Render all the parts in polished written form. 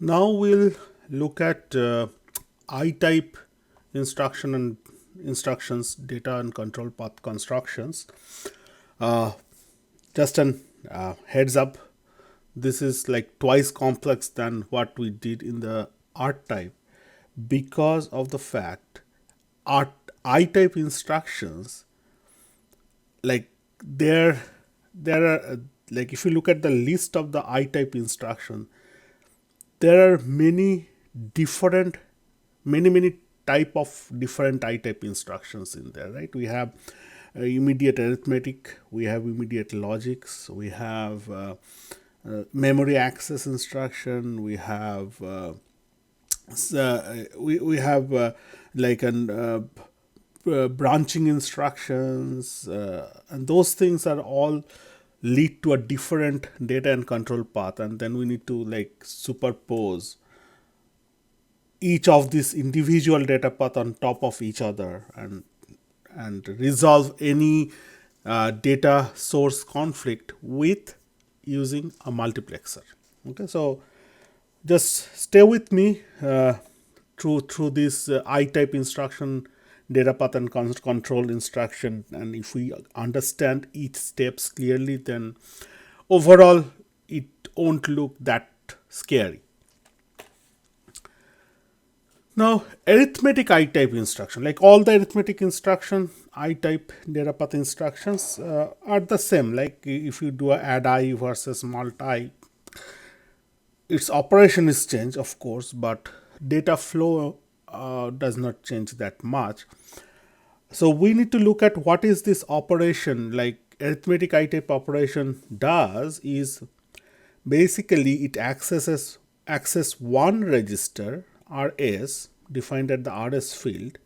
Now we'll look at I-type instruction and instructions, data and control path constructions. Uh, just an heads up, this is like twice complex than what we did in the art type because of the fact art I-type instructions, like there are like if you look at the list of the I-type instruction, there are different many type of different I-type instructions in there, right? We have immediate arithmetic, we have immediate logics, we have memory access instruction, we have we have like an branching instructions, and those things are all lead to a different data and control path, and then we need to like superpose each of these individual data path on top of each other and resolve any data source conflict with using a multiplexer. Okay, so just stay with me through this I-type instruction, data path and control instruction, and if we understand each steps clearly, then overall it won't look that scary. Now, arithmetic I-type instruction, like all the arithmetic instruction, I-type data path instructions are the same. Like if you do a add I versus multi, its operation is changed, of course, but data flow does not change that much. So we need to look at what is this operation. Like arithmetic I-type operation does is basically it access one register RS defined at the RS field,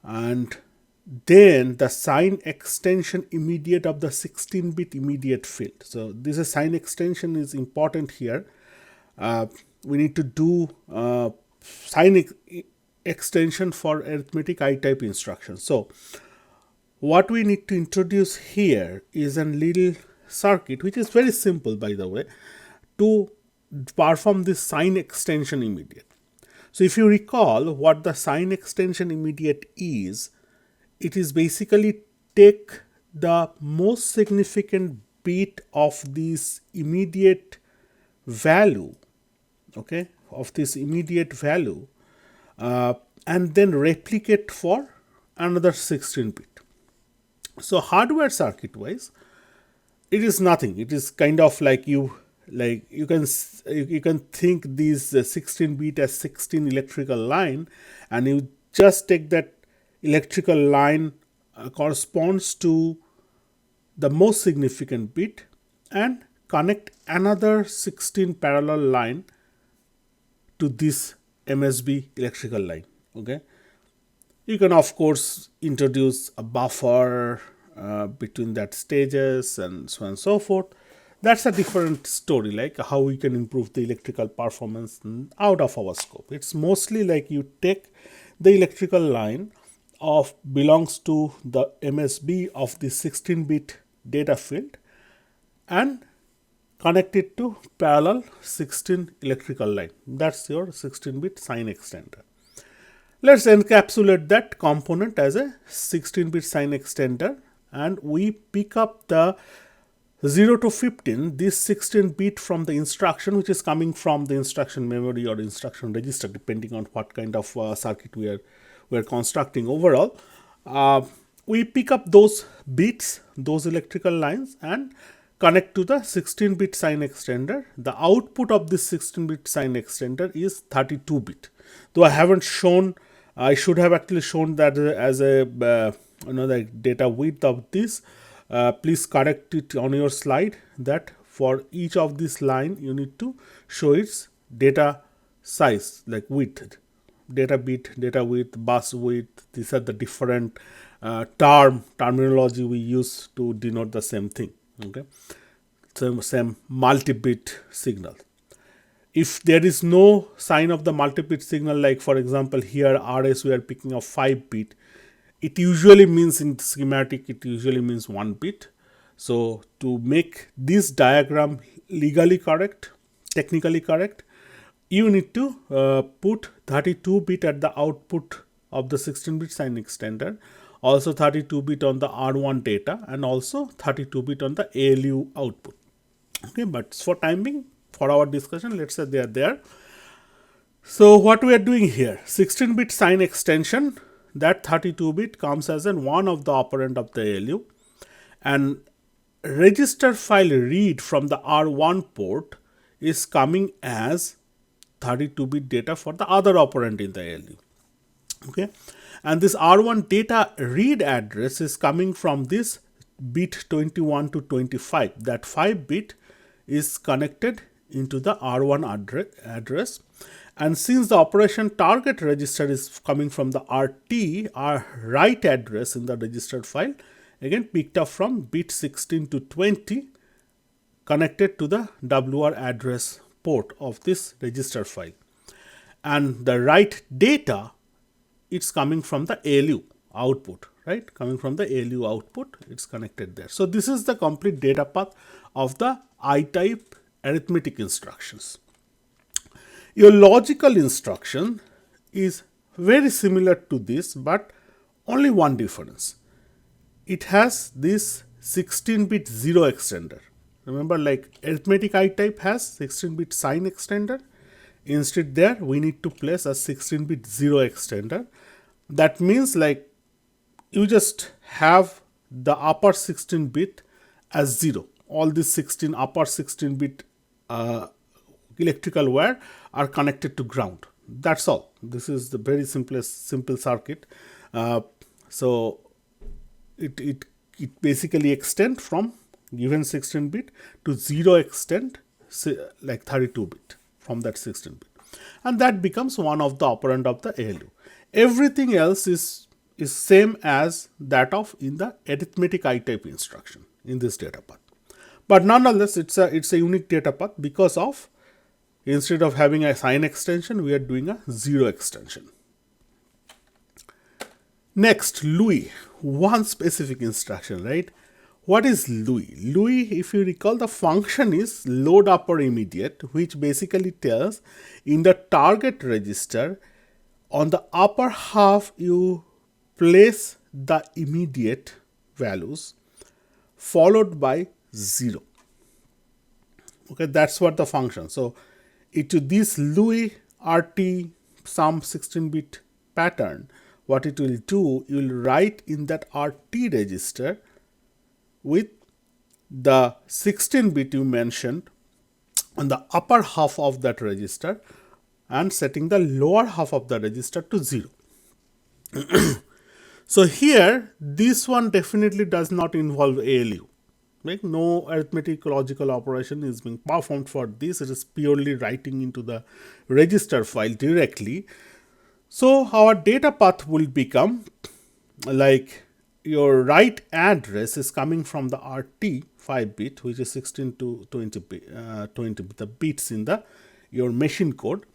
and then the sign extension immediate of the 16-bit immediate field. So this is sign extension is important here. We need to do sign extension for arithmetic I-type instructions. So what we need to introduce here is a little circuit, which is very simple, by the way, to perform this sign extension immediate. So if you recall what the sign extension immediate is, it is basically take the most significant bit of this immediate value, okay, of this immediate value, and then replicate for another 16 bit. So hardware circuit wise, it is nothing. It is kind of like you can think these 16 bit as 16 electrical line, and you just take that electrical line corresponds to the most significant bit and connect another 16 parallel line to this MSB electrical line. Okay, you can of course introduce a buffer between that stages and so on and so forth. That's a different story, like how we can improve the electrical performance out of our scope. It's mostly like you take the electrical line of belongs to the MSB of the 16-bit data field and connect it to parallel 16 electrical line. That's your 16-bit sign extender. Let's encapsulate that component as a 16-bit sign extender, and we pick up the 0 to 15, this 16 bit from the instruction, which is coming from the instruction memory or instruction register, depending on what kind of circuit we are constructing overall. We pick up those bits, those electrical lines, and connect to the 16-bit sign extender. The output of this 16-bit sign extender is 32-bit. Though I haven't shown, I should have actually shown that as a the data width of this. Please correct it on your slide that for each of this line you need to show its data size, like width, data bit, data width, bus width. These are the different terminology we use to denote the same thing. Okay, same multi-bit signal. If there is no sign of the multi-bit signal, like for example here RS we are picking up 5 bit, it usually means in schematic, it usually means 1 bit. So to make this diagram legally correct, technically correct, you need to put 32-bit at the output of the 16-bit sign extender, also 32-bit on the R1 data, and also 32-bit on the ALU output. Okay, but for time being, for our discussion, let's say they are there. So what we are doing here, 16-bit sign extension, that 32-bit comes as one of the operand of the ALU, and register file read from the R1 port is coming as 32-bit data for the other operand in the ALU. Okay, and this R1 data read address is coming from this bit 21 to 25. That 5-bit is connected into the R1 address. And since the operation target register is coming from the RT, our write address in the registered file, again picked up from bit 16 to 20, connected to the WR address port of this register file. And the write data, it's coming from the ALU output, right? Coming from the ALU output, it's connected there. So this is the complete data path of the I-type arithmetic instructions. Your logical instruction is very similar to this, but only one difference. It has this 16-bit 0 extender. Remember, like arithmetic I-type has 16-bit sign extender. Instead there, we need to place a 16-bit 0 extender. That means like you just have the upper 16-bit as 0. All these upper 16-bit electrical wire are connected to ground. That's all. This is the very simple circuit. So it basically extend from given 16-bit to 0 extent, like 32-bit from that 16-bit, and that becomes one of the operand of the ALU. Everything else is same as that of in the arithmetic I-type instruction in this data path. But nonetheless, it's a unique data path because of, instead of having a sign extension, we are doing a 0 extension. Next, LUI, one specific instruction, right? What is LUI? LUI, if you recall, the function is load upper immediate, which basically tells in the target register, on the upper half you place the immediate values followed by 0. Okay, that's what the function. So into this LUI RT some 16-bit pattern, what it will do, you will write in that RT register with the 16-bit you mentioned on the upper half of that register and setting the lower half of the register to 0. So here, this one definitely does not involve ALU. Like no arithmetic logical operation is being performed for this. It is purely writing into the register file directly. So our data path will become like your write address is coming from the RT 5-bit, which is 16 to 20 the bits in the your machine code,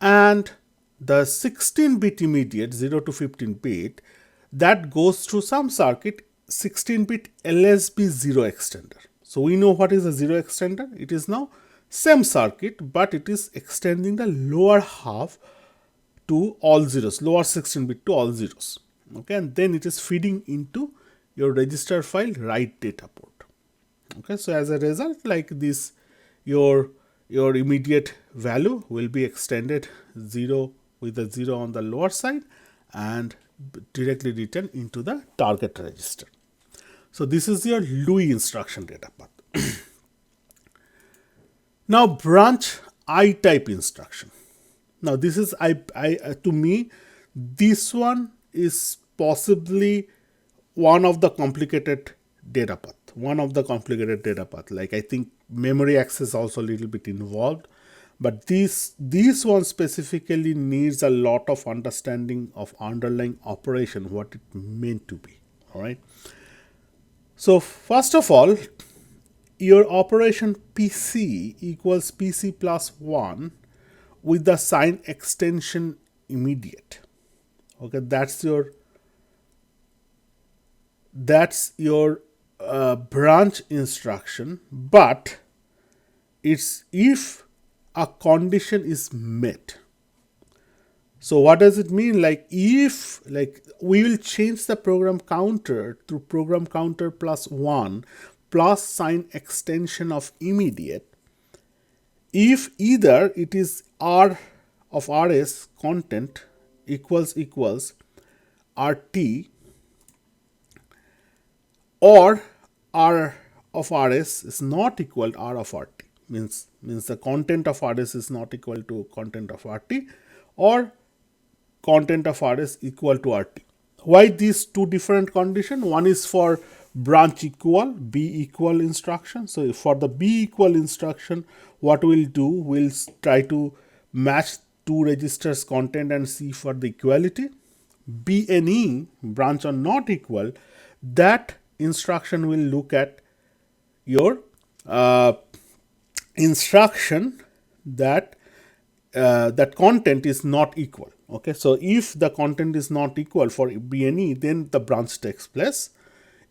and the 16-bit immediate 0 to 15-bit that goes through some circuit 16-bit LSB 0 extender. So we know what is a 0 extender. It is now same circuit, but it is extending the lower half to all zeros, lower 16-bit to all zeros. Okay, and then it is feeding into your register file write data port. Okay, so as a result, like this, your immediate value will be extended 0 with a 0 on the lower side and directly written into the target register. So this is your LUI instruction data path. Now branch I-type instruction. Now this is to me, this one is possibly one of the complicated data path. Like I think memory access also a little bit involved, but this one specifically needs a lot of understanding of underlying operation, what it meant to be. All right. So first of all, your operation PC equals PC plus 1 with the sign extension immediate. Okay, that's your branch instruction, but it's if a condition is met. So what does it mean? Like if, like we will change the program counter to program counter plus 1 plus sign extension of immediate if either it is R of RS content equals RT or R of RS is not equal to R of RT. Means the content of RS is not equal to content of RT, or content of RS equal to RT. Why these two different conditions? One is for branch equal, B equal instruction. So for the B equal instruction, what we'll do, we'll try to match two registers content and see for the equality. B and E, branch are not equal, that instruction will look at your instruction that that content is not equal. Okay, so if the content is not equal for B and E, then the branch takes place.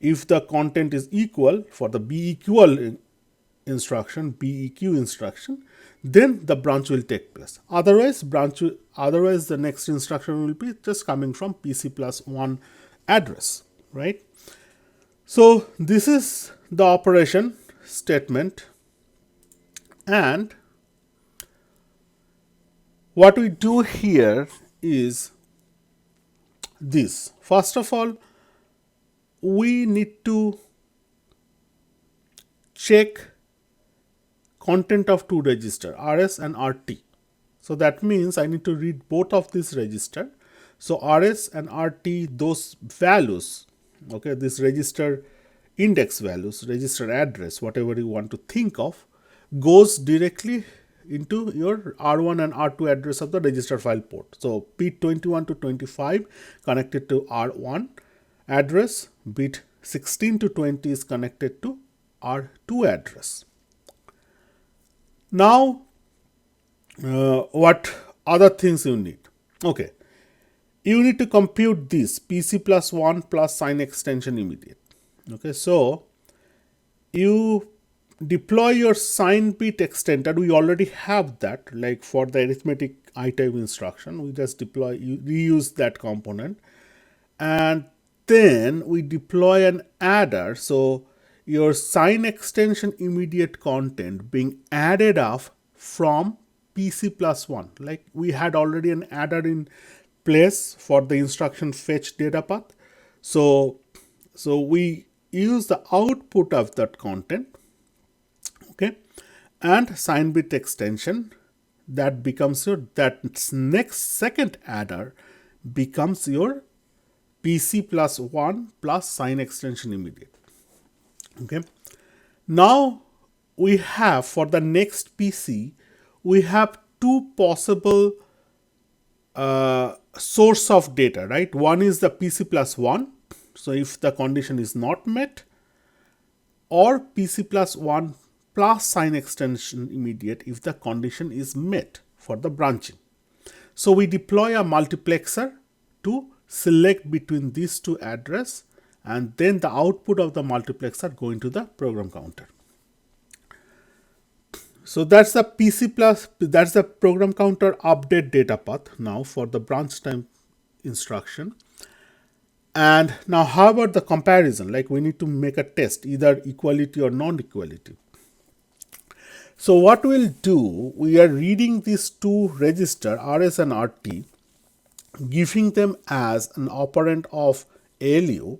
If the content is equal for the B equal instruction, BEQ instruction, then the branch will take place. Otherwise, the next instruction will be just coming from PC plus 1 address, right? So this is the operation statement, and what we do here is this. First of all, we need to check content of two register, RS and RT. So that means I need to read both of these register. So RS and RT, those values, okay, this register index values, register address, whatever you want to think of, goes directly into your R1 and R2 address of the register file port. So bit 21 to 25 connected to R1 address, bit 16 to 20 is connected to R2 address. Now, what other things you need? Okay, you need to compute this PC plus 1 plus sign extension immediate. Okay, so you deploy your sign bit extender. We already have that, like for the arithmetic I type instruction, we just reuse that component, and then we deploy an adder. So your sign extension immediate content being added off from PC plus 1. Like we had already an adder in place for the instruction fetch data path. So we use the output of that content, okay, and sign bit extension, that becomes your, that next second adder becomes your PC plus 1 plus sign extension immediate. Okay, now we have for the next PC, we have two possible source of data, right? One is the PC plus 1, so if the condition is not met, or PC plus 1 plus sign extension immediate if the condition is met for the branching. So we deploy a multiplexer to select between these two address, and then the output of the multiplexer going to the program counter. So that's the PC plus, that's the program counter update data path now for the branch time instruction. And now how about the comparison? Like we need to make a test, either equality or non-equality. So what we'll do, we are reading these two register RS and RT, giving them as an operand of ALU.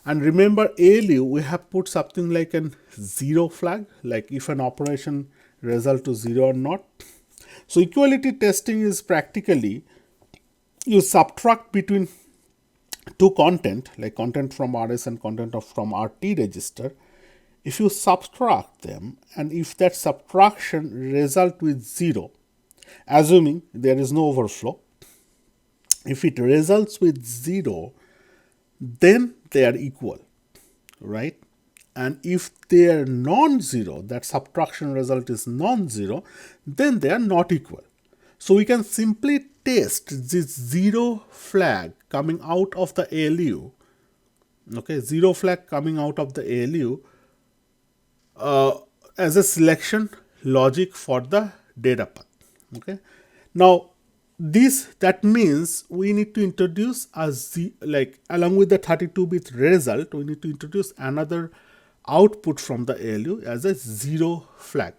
And remember, ALU, we have put something like an 0 flag, like if an operation result to 0 or not. So equality testing is practically you subtract between two content, like content from RS and content from RT register. If you subtract them, and if that subtraction result with 0, assuming there is no overflow, if it results with 0, then they are equal, right? And if they are non-zero, that subtraction result is non-zero, then they are not equal. So we can simply test this 0 flag coming out of the ALU, okay, 0 flag coming out of the ALU as a selection logic for the data path. Okay. Now that means we need to introduce like along with the 32-bit result, we need to introduce another output from the ALU as a zero flag.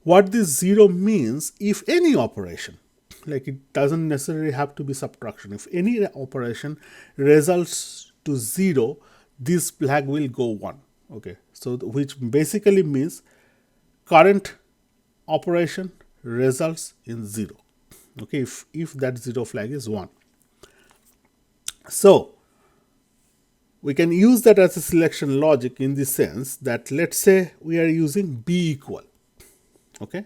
What this zero means, if any operation, like it doesn't necessarily have to be subtraction, if any operation results to zero, this flag will go 1. Okay, so which basically means current operation results in 0. Okay, if that zero flag is 1. So we can use that as a selection logic in the sense that, let's say we are using b equal. Okay,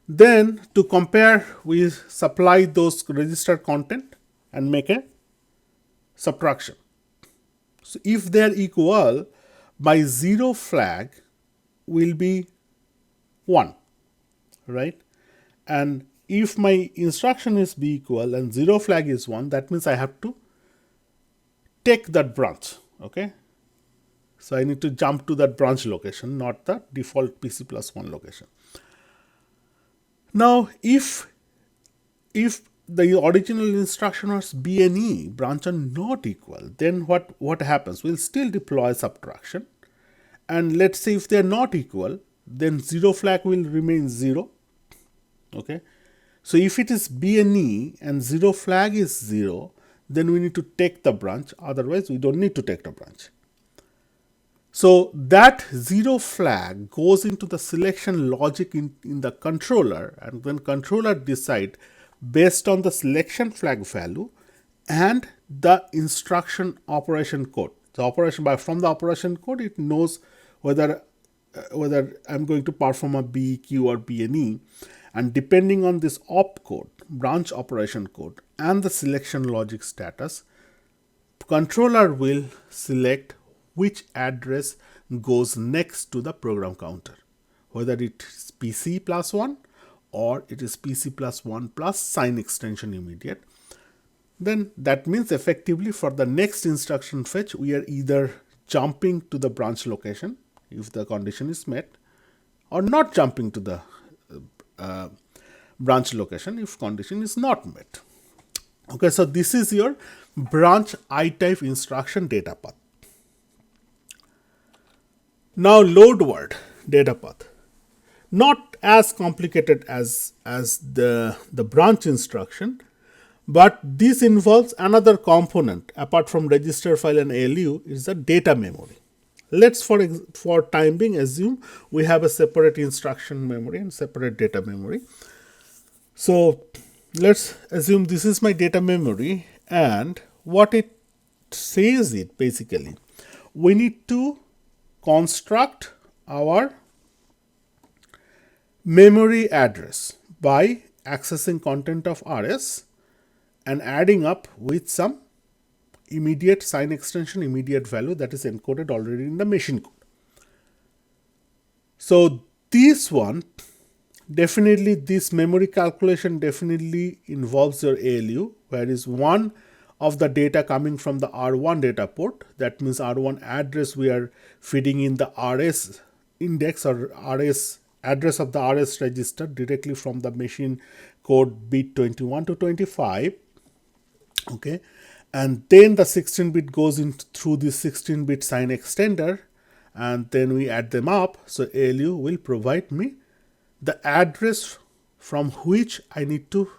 then to compare, we supply those register content and make a subtraction. So if they are equal, my zero flag will be 1, right? And if my instruction is b equal and zero flag is 1, that means I have to take that branch. Okay, so I need to jump to that branch location, not the default PC plus 1 location. Now if the original instruction was b and e, branch are not equal, then what happens? We'll still deploy subtraction, and let's say if they are not equal, then zero flag will remain 0. Okay, so if it is b and e and zero flag is 0, then we need to take the branch, otherwise we don't need to take the branch. So that zero flag goes into the selection logic in the controller, and then controller decide based on the selection flag value and the instruction operation code. The operation from the operation code, it knows whether I'm going to perform a B, Q or B and E, and depending on this op code, branch operation code and the selection logic status, controller will select which address goes next to the program counter, whether it is PC plus 1 or it is PC plus 1 plus sign extension immediate. Then that means effectively for the next instruction fetch, we are either jumping to the branch location if the condition is met, or not jumping to the branch location if condition is not met. Okay, so this is your branch I-type instruction data path. Now load word data path. Not as complicated as the branch instruction, but this involves another component apart from register file and ALU, is the data memory. Let's for time being assume we have a separate instruction memory and separate data memory. So let's assume this is my data memory, and what it says it basically, we need to construct our memory address by accessing content of RS and adding up with some immediate sign extension immediate value that is encoded already in the machine code. So this one definitely, this memory calculation definitely involves your ALU, where is one of the data coming from the R1 data port. That means R1 address, we are feeding in the RS index or RS address of the RS register directly from the machine code bit 21 to 25. Okay, and then the 16-bit goes in through the 16-bit sign extender, and then we add them up. So ALU will provide me the address from which I need to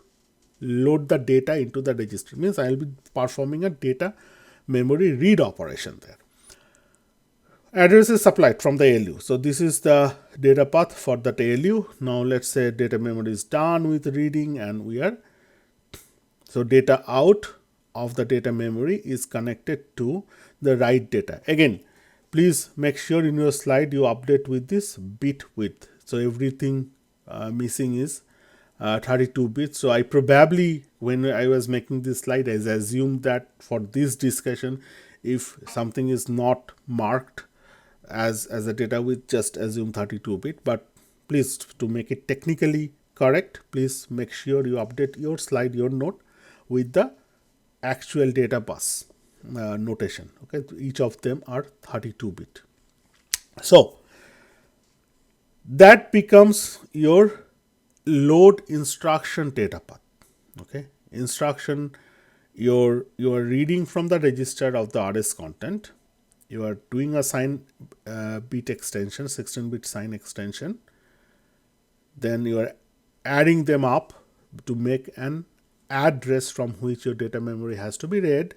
load the data into the register. Means I will be performing a data memory read operation there. Address is supplied from the ALU. So this is the data path for that ALU. Now let's say data memory is done with reading, and we are, so data out of the data memory is connected to the write data. Again, please make sure in your slide you update with this bit width. So everything missing is 32 bits. So I probably, when I was making this slide, I assumed that for this discussion, if something is not marked as a data width, just assume 32 bit. But please, to make it technically correct, please make sure you update your slide, your note with the actual data bus notation. Okay, each of them are 32 bit. So that becomes your load instruction data path. Okay, instruction, you are reading from the register of the RS content. You are doing a sign bit extension, 16-bit sign extension. Then you are adding them up to make an address from which your data memory has to be read,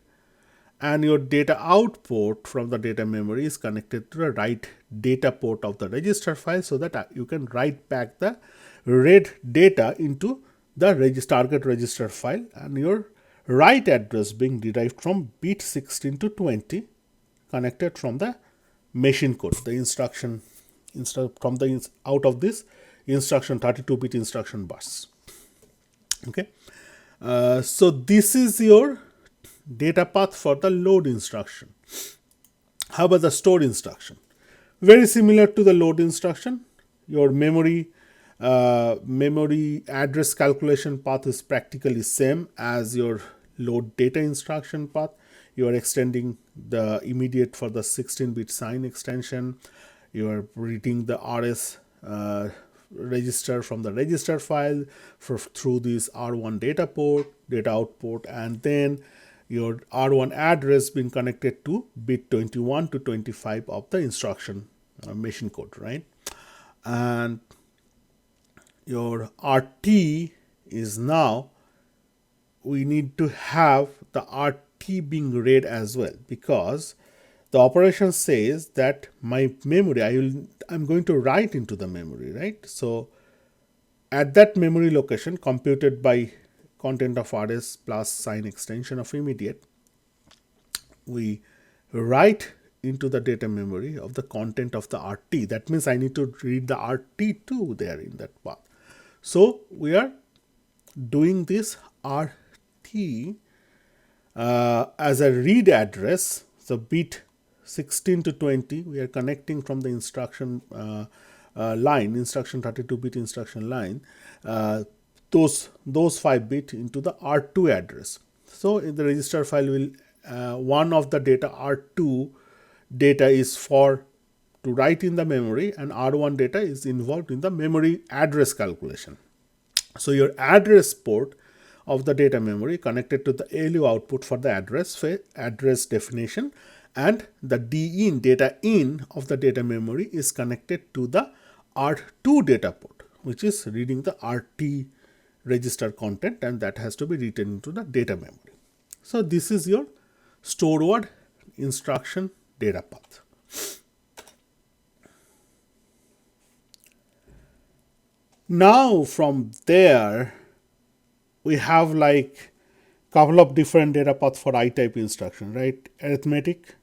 and your data output from the data memory is connected to the write data port of the register file, so that you can write back the read data into the target register file, and your write address being derived from bit 16 to 20 connected from the machine code, the instruction from the out of this instruction 32-bit instruction bus. Okay, so this is your data path for the load instruction. How about the store instruction? Very similar to the load instruction. Your memory address calculation path is practically same as your load data instruction path. You are extending the immediate for the 16-bit sign extension. You are reading the RS register from the register file through this R1 data port, data output, and then your R1 address being connected to bit 21 to 25 of the instruction machine code, right? And your RT is now, we need to have the RT being read as well, because the operation says that my memory, I'm going to write into the memory, right? So at that memory location computed by content of RS plus sign extension of immediate, we write into the data memory of the content of the RT. That means I need to read the RT2 there in that path. So we are doing this RT as a read address. So bit 16 to 20, we are connecting from the instruction line, instruction 32-bit instruction line, those 5 bit into the R2 address. So in the register file, will one of the data R2 data is for to write in the memory, and R1 data is involved in the memory address calculation. So your address port of the data memory connected to the ALU output for the address definition, and the DIN data in of the data memory is connected to the R2 data port, which is reading the RT register content, and that has to be written into the data memory. So this is your store word instruction data path. Now from there, we have like couple of different data paths for I-type instruction, right? Arithmetic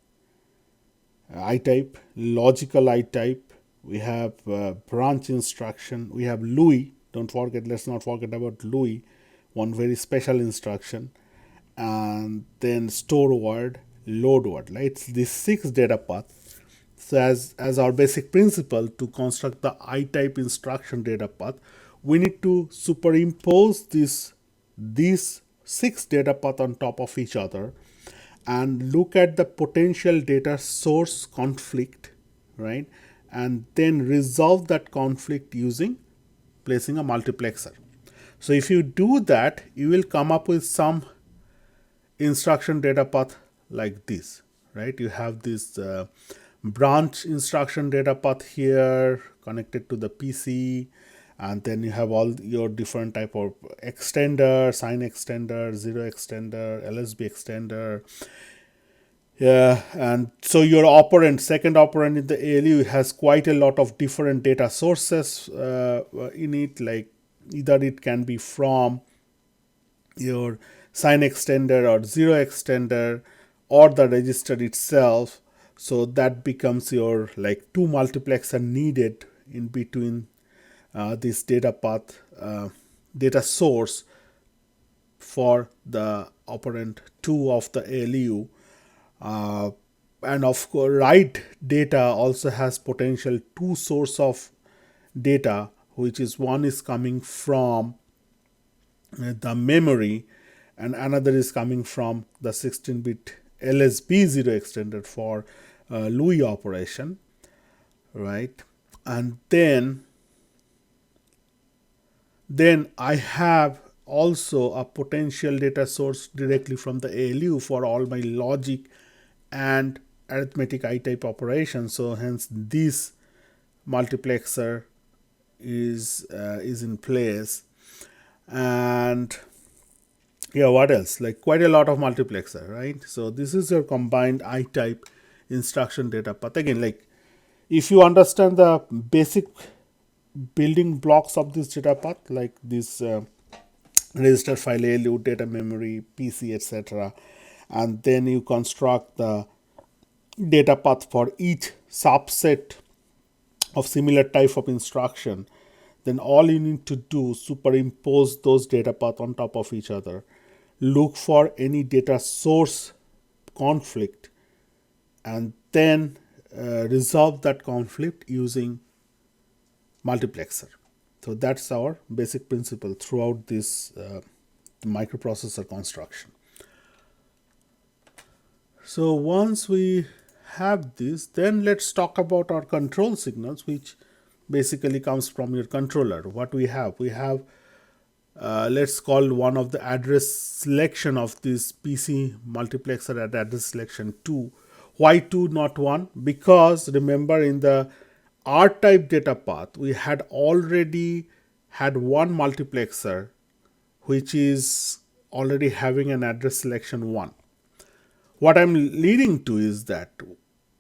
I-type, logical I-type, we have branch instruction, we have Louis. Don't forget, let's not forget about Louis, one very special instruction, and then store word, load word, right? These 6 data paths. So as our basic principle to construct the I-type instruction data path, we need to superimpose these 6 data paths on top of each other and look at the potential data source conflict, right? And then resolve that conflict using placing a multiplexer. So if you do that, you will come up with some instruction data path like this, right? You have this branch instruction data path here connected to the PC, and then you have all your different type of extender, sign extender, zero extender, LSB extender. Yeah, and so your operand, second operand in the ALU has quite a lot of different data sources in it, like either it can be from your sign extender or zero extender or the register itself. So that becomes your like 2 multiplexer needed in between this data path, data source for the operand 2 of the ALU. And of course, write data also has potential 2 source of data, which is one is coming from the memory and another is coming from the 16-bit LSB zero extender for Louis operation, right? And then Then I have also a potential data source directly from the ALU for all my logic and arithmetic I-type operations. So hence this multiplexer is in place. And yeah, what else? Like quite a lot of multiplexer, right? So this is your combined I-type instruction data path. Again, like if you understand the basic building blocks of this data path, like this register file, ALU, data memory, PC, etc., and then you construct the data path for each subset of similar type of instruction, then all you need to do is superimpose those data paths on top of each other, look for any data source conflict, and then resolve that conflict using multiplexer. So that's our basic principle throughout this microprocessor construction. So once we have this, then let's talk about our control signals, which basically comes from your controller. What we have, let's call one of the address selection of this PC multiplexer at address selection 2. Why 2, not 1? Because remember, in the R type data path, we had already had one multiplexer which is already having an address selection 1. What I'm leading to is that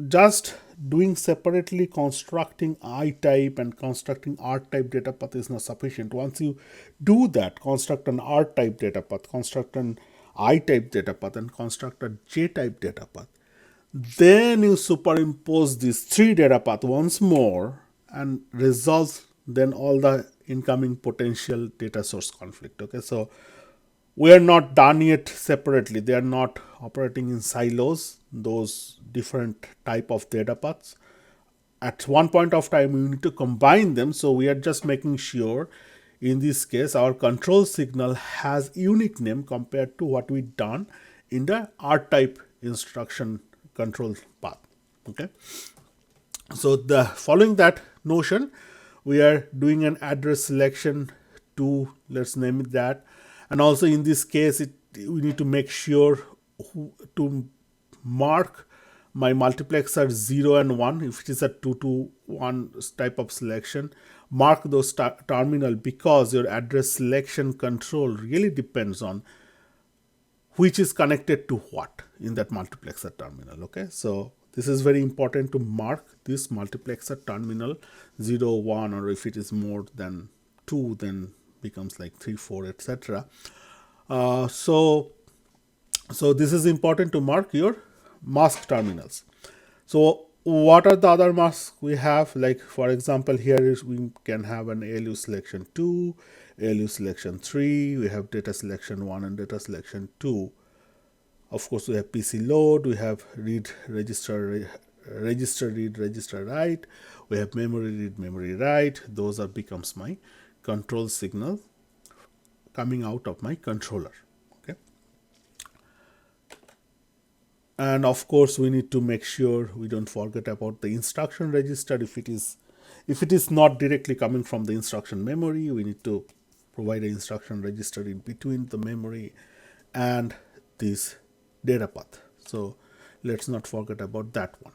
just doing separately constructing I type and constructing R type data path is not sufficient. Once you do that, construct an R type data path, construct an I type data path, and construct a J type data path, then you superimpose these three data path once more and resolve then all the incoming potential data source conflict. Okay, so we are not done yet separately. They are not operating in silos, those different type of data paths. At one point of time, we need to combine them. So we are just making sure in this case our control signal has unique name compared to what we done in the R type instruction control path. Okay, so the following that notion, we are doing an address selection to, let's name it that. And also in this case, we need to make sure to mark my multiplexer 0 and 1. If it is a 2 to 1 type of selection, mark those terminal, because your address selection control really depends on which is connected to what in that multiplexer terminal. Okay, so this is very important to mark this multiplexer terminal 0, 1, or if it is more than 2, then becomes like 3, 4, etc. So this is important to mark your mask terminals. So what are the other masks we have? Like for example, here is we can have an ALU selection 2, ALU selection 3, we have data selection 1 and data selection 2. Of course, we have PC load, we have read register, register read, register write, we have memory read, memory write. Those are becomes my control signal coming out of my controller. Okay, and of course we need to make sure we don't forget about the instruction register. If it is not directly coming from the instruction memory, we need to provide an instruction register in between the memory and this data path. So let's not forget about that one.